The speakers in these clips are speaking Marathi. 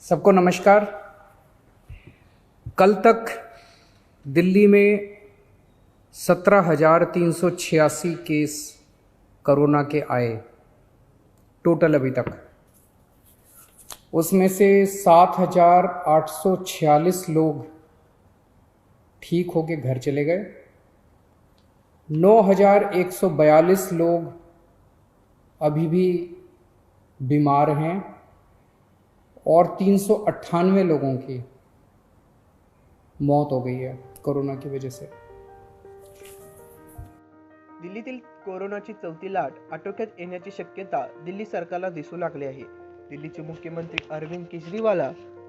सबको नमस्कार। कल तक दिल्ली में 17,386 केस कोरोना के आए टोटल अभी तक। उसमें से 7,846 लोग ठीक होके घर चले गए। 9,142 लोग अभी भी बीमार हैं और 398 लोगों की मौत हो गई है कोरोना की वजह से। दिल्लीतील कोरोनाची चौथी लाट आटोक्यात येण्याची शक्यता दिल्ली सरकारला दिसू लागली आहे। दिल्लीचे मुख्यमंत्री अरविंद केजरीवाल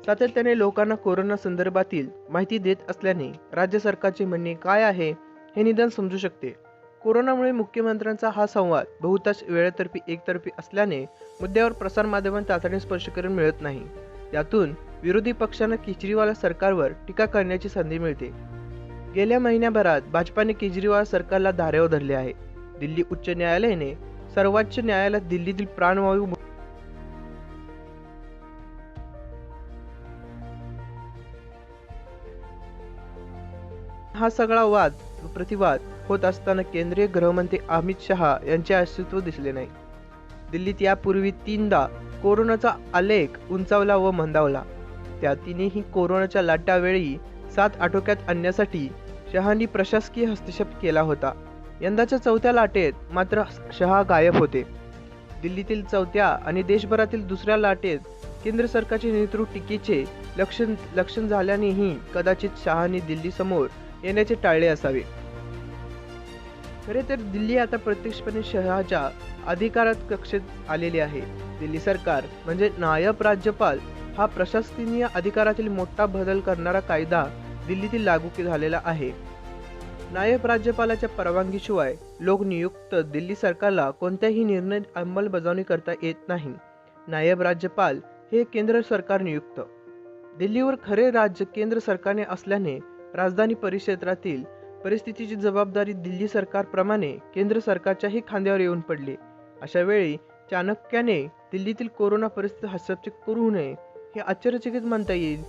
सातत्याने लोकांना कोरोना संदर्भातील माहिती देत असल्याने राज्य सरकारचे म्हणणे काय आहे हे निदान समजू शकते। कोरोनामुळे मुख्यमंत्र्यांचा हा संवाद बहुतांश वेळेतर्फी एकतर्फी असल्याने मुद्द्यावर प्रसारमाध्यमांना तातडीने स्पष्टीकरण मिळत नाही। यातून विरोधी पक्षांना केजरीवाल सरकारवर टीका करण्याची संधी मिळते। गेल्या महिन्याभरात भाजपाने केजरीवाल सरकारला धारेवर धरले आहे। दिल्ली उच्च न्यायालयाने सर्वोच्च न्यायालयात दिल्लीतील प्राणवायू हा सगळा वाद प्रतिवाद होत असताना केंद्रीय गृहमंत्री अमित शहा यांचे अस्तित्व दिसले नाही। दिल्लीत यापूर्वी 3दा कोरोनाचा आलेख उंचावला व मंदावला। त्या तिन्ही कोरोनाच्या लाटावेळी 7 आटोक्यात आणण्यासाठी शहांनी प्रशासकीय हस्तक्षेप केला होता। यंदाच्या चौथ्या लाटेत मात्र शहा गायब होते। दिल्लीतील चौथ्या आणि देशभरातील दुसऱ्या लाटेत केंद्र सरकारचे नेतृत्व टीकेचे लक्षण झाल्यानेही कदाचित शहांनी दिल्ली समोर येण्याचे टाळले असावे। खरे तर दिल्ली आता प्रत्यक्षपणे शहाच्या अधिकारात कक्षेत आलेली आहे। दिल्ली सरकार म्हणजे नायब राज्यपाल हा प्रशासकीय अधिकारातील मोठा बदल करणारा कायदा दिल्लीतील लागू झालेला आहे। नायब राज्यपालाच्या परवानगीशिवाय लोकनियुक्त दिल्ली सरकारला कोणत्याही निर्णय अंमलबजावणी करता येत नाही। नायब राज्यपाल हे केंद्र सरकार नियुक्त। दिल्लीवर खरे राज्य केंद्र सरकारने असल्याने राजधानी परिक्षेत्रातील परिस्थितीची जबाबदारी दिल्ली सरकारप्रमाणे केंद्र सरकारच्याही खांद्यावर येऊन पडली। अशा वेळी चाणक्याने दिल्लीतील कोरोना परिस्थिती हस्तक्षेप करू नये हे आश्चर्यचकित म्हणता येईल।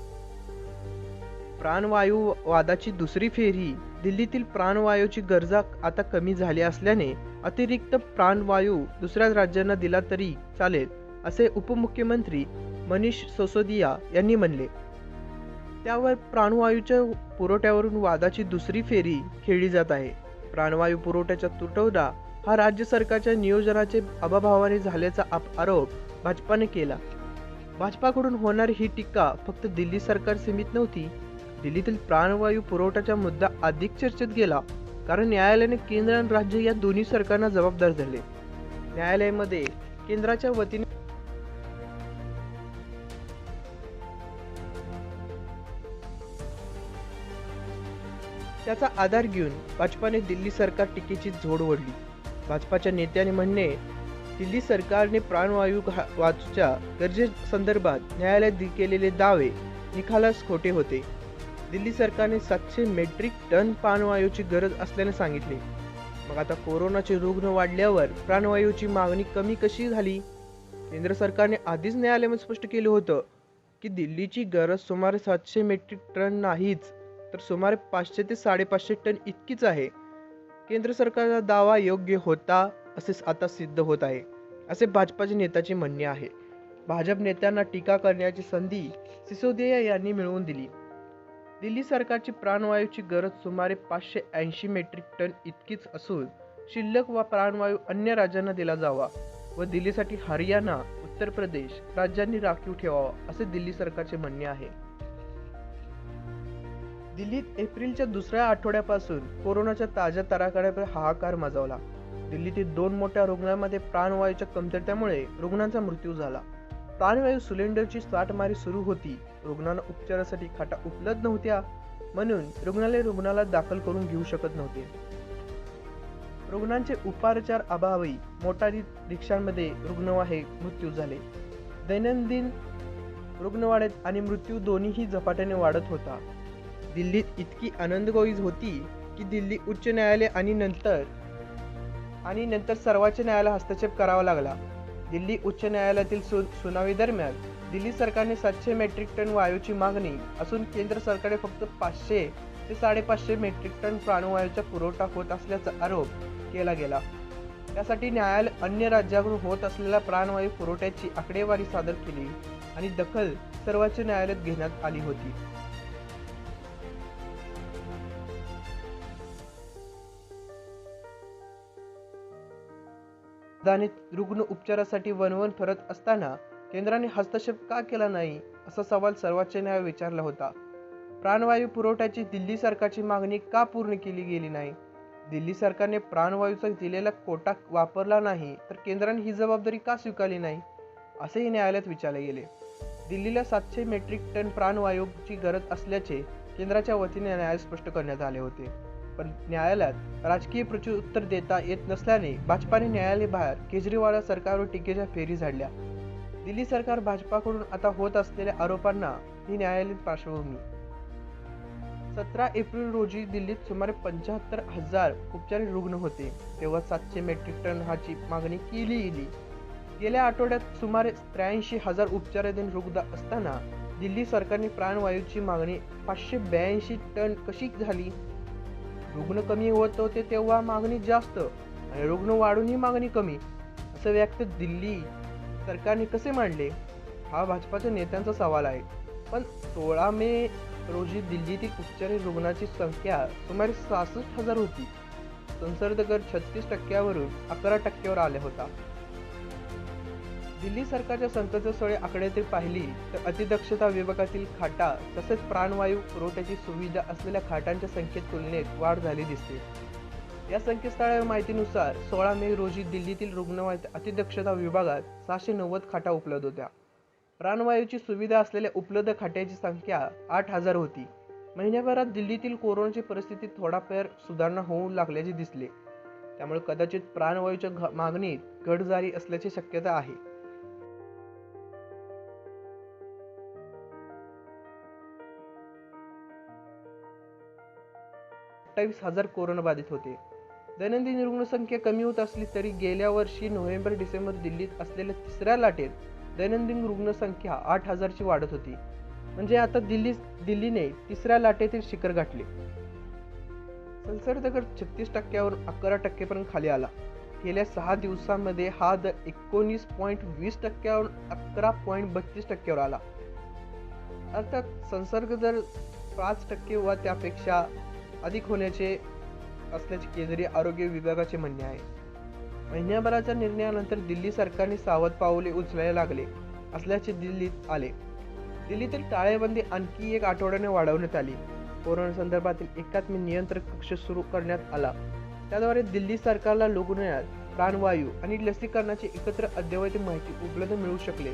प्राणवायू वादाची दुसरी फेरी दिल्लीतील प्राणवायूची गरजा आता कमी झाली असल्याने अतिरिक्त प्राणवायू दुसऱ्या राज्यांना दिला तरी चालेल असे उपमुख्यमंत्री मनीष सिसोदिया यांनी म्हणले। त्यावर प्राणवायूच्या पुरवठ्यावरून वादाची दुसरी फेरी खेळली जात आहे। प्राणवायू पुरवठ्याचा तुटवडा हा राज्य सरकारच्या नियोजनाचे अभावाने झाल्याचा आरोप भाजपाने केला। भाजपाकडून होणारी ही टीका फक्त दिल्ली सरकार सीमित नव्हती। दिल्लीतील प्राणवायू पुरवठ्याचा मुद्दा अधिक चर्चेत गेला कारण न्यायालयाने केंद्र आणि राज्य या दोन्ही सरकारांना जबाबदार धरले। न्यायालयामध्ये केंद्राच्या वतीने त्याचा आधार घेऊन भाजपाने दिल्ली सरकार टीकेची झोड ओढली। भाजपाच्या नेत्याने म्हणणे दिल्ली सरकारने प्राणवायू वाचूच्या गरजेसंदर्भात न्यायालयात केलेले दावे निकालास खोटे होते। दिल्ली सरकारने 700 मेट्रिक टन प्राणवायूची गरज असल्याने सांगितले। मग आता कोरोनाचे रुग्ण वाढल्यावर प्राणवायूची मागणी कमी कशी झाली? केंद्र सरकारने आधीच न्यायालयामध्ये स्पष्ट केले होतं की दिल्लीची गरज सुमारे 700 मेट्रिक टन नाहीच तर सुमारे 500 ते 550 टन इतकीच आहे। केंद्र सरकारचा दावा योग्य होता असे आता सिद्ध होत आहे असे भाजपाच्या नेत्याचे म्हणणे आहे। भाजप नेत्यांना टीका करण्याची संधी सिसोदिया यांनी मिळवून दिली। दिल्ली सरकारची प्राणवायूची गरज सुमारे 580 मेट्रिक टन इतकीच असून शिल्लक व प्राणवायू अन्य राज्यांना दिला जावा व दिल्लीसाठी हरियाणा उत्तर प्रदेश राज्यांनी राखीव ठेवावा असे दिल्ली सरकारचे म्हणणे आहे। दिल्लीत एप्रिलच्या दुसऱ्या आठवड्यापासून कोरोनाच्या ताज्या तडाख्यावर हाहाकार माजवला। दिल्लीतील 2 मोठ्या रुग्णालयांमध्ये प्राणवायूच्या कमतरतेमुळे रुग्णांचा मृत्यू झाला। प्राणवायू सिलेंडरची साठमारी सुरू होती। रुग्णांना उपचारासाठी खाटा उपलब्ध नव्हत्या म्हणून रुग्णाला दाखल करून घेऊ शकत नव्हते। रुग्णांचे उपचार अभावी मोटारी रिक्षांमध्ये रुग्णवाहिक मृत्यू झाले। दैनंदिन रुग्णवाढीत आणि मृत्यू दोन्हीही झपाट्याने वाढत होता। दिल्लीत इतकी आनंदगोळी होती की दिल्ली उच्च न्यायालय आणि नंतर सर्वोच्च न्यायालयाला हस्तक्षेप करावा लागला। दिल्ली उच्च न्यायालयातील सुनावणी दरम्यान दिल्ली सरकारने 700 मेट्रिक टन वायूची मागणी असून केंद्र सरकारने फक्त 500 ते 550 मेट्रिक टन प्राणवायूचा पुरवठा होत असल्याचा आरोप केला गेला. त्यासाठी न्यायालय अन्य राज्याकडून होत असलेल्या प्राणवायू पुरवठ्याची आकडेवारी सादर केली आणि दखल सर्वोच्च न्यायालयात घेण्यात आली होती. राजधानीत रुग्ण उपचारासाठी वणवण फिरत असताना केंद्राने हस्तक्षेप का केला नाही असा सवाल सर्वोच्च न्यायालयाने विचारला होता. प्राणवायू पुरवठ्याची दिल्ली सरकारची मागणी का पूर्ण केली गेली नाही? दिल्ली सरकारने प्राणवायूचा दिलेला कोटा वापरला नाही तर केंद्राने ही जबाबदारी का स्वीकारली नाही असेही न्यायालयात विचारले गेले. दिल्लीला 700 मेट्रिक टन प्राणवायूची गरज असल्याचे केंद्राच्या वतीने न्यायालयात स्पष्ट करण्यात आले होते. पण न्यायालयात राजकीय प्रत्युत्तर देता येत नसल्याने भाजपाने न्यायालयाबाहेर केजरीवाल सरकारवर टीकेच्या फेरी झाडल्या. दिल्ली सरकार भाजपाकडून आता होत असलेल्या आरोपांना ही न्यायालयीन पार्श्वभूमी. 17 एप्रिल रोजी दिल्लीत सुमारे 75,000 उपचारी रुग्ण होते तेव्हा 700 मेट्रिक टन हाची मागणी केली गेली. गेल्या आठवड्यात सुमारे 83,000 उपचाराधीन रुग्ण असताना दिल्ली सरकारने प्राणवायूची मागणी 582 टन कशी झाली? रुग्ण कमी होत होते तेव्हा मागणी जास्त आणि रुग्ण वाढूनही मागणी कमी असं व्याख्या दिल्ली सरकारने कसे मांडले? हा भाजपाच्या नेत्यांचा सवाल आहे. पण 16 मे रोजी दिल्लीतील उपचारित रुग्णांची संख्या सुमारे 66,000 होती. संसर्ग दर 36% 11% आला होता. दिल्ली सरकारच्या संकेतस्थळी आकडेवारी पाहिली तर अतिदक्षता विभागातील खाटा तसेच प्राणवायू पुरवठ्याची सुविधा असलेल्या खाटांच्या संख्येत तुलनेत वाढ झाली दिसते. या संकेतस्थळाच्या माहितीनुसार 16 मे रोजी दिल्लीतील रुग्णवाहिका अतिदक्षता विभागात 690 खाटा उपलब्ध होत्या. प्राणवायूची सुविधा असलेल्या उपलब्ध खाटांची संख्या 8,000 होती. महिन्याभरात दिल्लीतील कोरोनाची परिस्थितीत थोडाफार सुधारणा होऊ लागल्याचे दिसले. त्यामुळे कदाचित प्राणवायूच्या मागणीत घट झाली असल्याची शक्यता आहे. 28,000 कोरोनाबाधित होते. दैनंदिन रुग्णसंख्या कमी होत असली तरी गेल्या वर्षी नोव्हेंबर-डिसेंबर दिल्लीत असलेल्या तिसऱ्या लाटेत दैनंदिन रुग्णसंख्या 8,000ची वाढत होती. म्हणजे आता दिल्लीने तिसऱ्या लाटेतील शिखर गाठले. संसर्ग दर 36% 11% खाली आला. गेल्या 6 दिवसांमध्ये हा दर 19.20% 11.32% आला. अर्थात संसर्ग दर 5% वा त्यापेक्षा अधिक होण्याचे असल्याचे केंद्रीय आरोग्य विभागाचे म्हणणे आहे. महिन्याभराच्या निर्णयानंतर दिल्ली सरकारने सावध पावले उचलायला लागले असल्याचे दिल्लीत आले. दिल्लीतील टाळेबंदी आणखी 1 आठवड्याने वाढवण्यात आली. कोरोना संदर्भातील एकात्मिक नियंत्रण कक्ष सुरू करण्यात आला. त्याद्वारे दिल्ली सरकारला रुग्णालयात प्राणवायू आणि लसीकरणाची एकत्र अद्ययावत माहिती उपलब्ध मिळू शकले.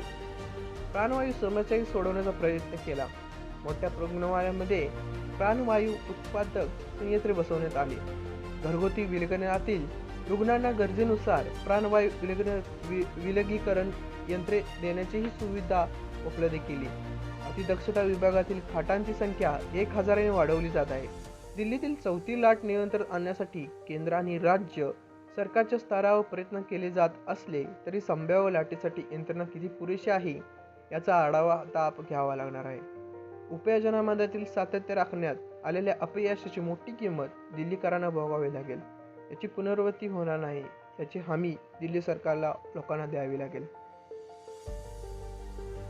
प्राणवायू समस्याही सोडवण्याचा प्रयत्न केला. मोठ्या रुग्णालयांमध्ये प्राणवायू उत्पादक संयंत्रे बसवण्यात आली. घरगुती विलगीकरणातील रुग्णांना गरजेनुसार प्राणवायू विलगीकरण यंत्रे देण्याचीही सुविधा उपलब्ध केली. अतिदक्षता विभागातील खाटांची संख्या 1,000ने वाढवली जात आहे. दिल्लीतील चौथी लाट नियंत्रणात आणण्यासाठी केंद्र आणि राज्य सरकारच्या स्तरावर प्रयत्न केले जात असले तरी संभाव्य लाटेसाठी यंत्रणा किती पुरेशी आहे याचा आढावा आता घ्यावा लागणार आहे. उपाययोजनांमधील सातत्य राखण्यात आलेल्या अपयशाची मोठी किंमत दिल्लीकरांना भोगावी लागेल. याची पुनरावृत्ती होणार नाही याची हमी दिल्ली सरकारला लोकांना द्यावी लागेल.